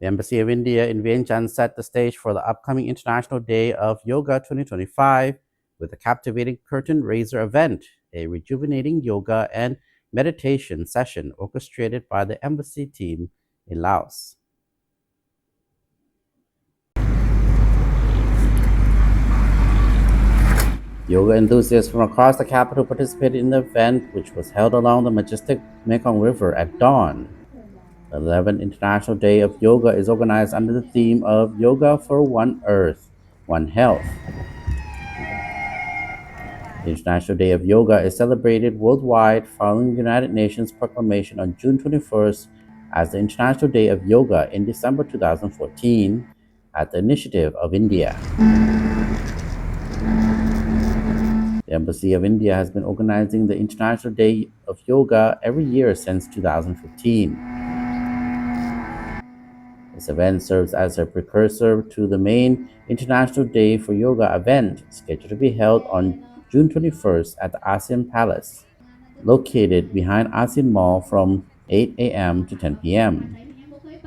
The Embassy of India in Vientiane set the stage for the upcoming International Day of Yoga 2025 with a captivating curtain raiser event, a rejuvenating yoga and meditation session orchestrated by the embassy team in Laos. Yoga enthusiasts from across the capital participated in the event, which was held along the majestic Mekong River at dawn. The 11th International Day of Yoga is organized under the theme of Yoga for One Earth, One Health. The International Day of Yoga is celebrated worldwide following the United Nations proclamation on June 21st as the International Day of Yoga in December 2014 at the initiative of India. The Embassy of India has been organizing the International Day of Yoga every year since 2015. This event serves as a precursor to the main International Day for Yoga event scheduled to be held on June 21st at the ASEAN Palace, located behind ASEAN Mall from 8 a.m. to 10 p.m.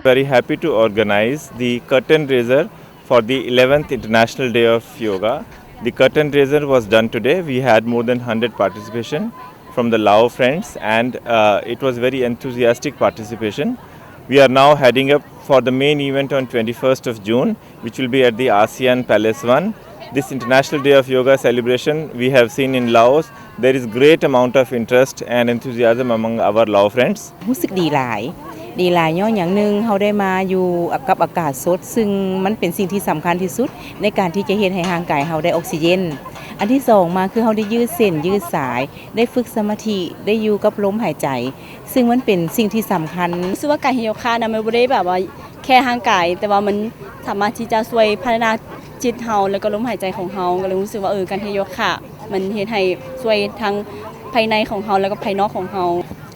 Very happy to organize the curtain raiser for the 11th International Day of Yoga. The curtain raiser was done today. We had more than 100 participation from the Lao friends and it was very enthusiastic participation. We are now heading up for the main event on 21st of June, which will be at the ASEAN Palace 1. This International Day of Yoga celebration we have seen in Laos. There is great amount of interest and enthusiasm among our Lao friends. รู้สึกดีหลายย้อนอย่างนึงเฮาได้มาอยู่กับอากาศสดซึ่งมันเป็นสิ่งที่สำคัญที่สุดในการที่จะเฮ็ดให้ร่างกายเฮาได้ออกซิเจนอันที่2มาคือเฮาได้ยืดเส้นยืดสายได้ฝึกสมาธิได้อยู่กับลมหายใจซึ่งมันเป็นสิ่งที่สำคัญรู้สึกว่าการเฮ็ดโยคะนะมันบ่ได้แบบว่าแค่ร่างกายแต่ว่ามันสามารถที่จะช่วยพัฒนาจิตเฮาแล้วก็ลมหายใจของเฮาก็เลยรู้สึกว่าการเฮ็ดโยคะมันเฮ็ดให้ช่วยทั้งภายในของเฮาแล้วก็ภายนอกของเฮา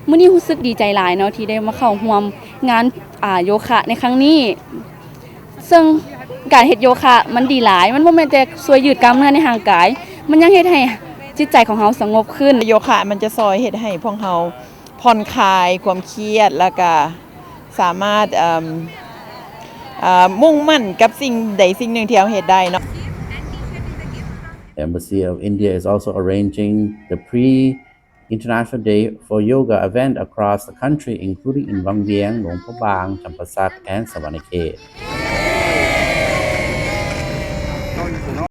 มื้อนี้รู้สึกดีใจหลายเนาะที่ได้มาเข้าร่วมงานโยคะในครั้งนี้ซึ่งการเฮ็ดโยคะมันดีหลายมันบ่แม่นแต่ช่วยยืดกล้ามเนื้อในร่างกายมันยังเฮ็ดให้จิตใจของเฮาสงบขึ้นโยคะมันจะซอยเฮ็ดให้พวกเฮาผ่อนคลายความเครียดแล้วก็สามารถมุ่งมั่นกับสิ่งใดสิ่งหนึ่งที่เฮาเฮ็ดได้เนาะ The Embassy of India is also arranging the pre-International Day for Yoga event across the country, including in Vang Vieng, Luang Prabang, Champasak, and Savannakhet.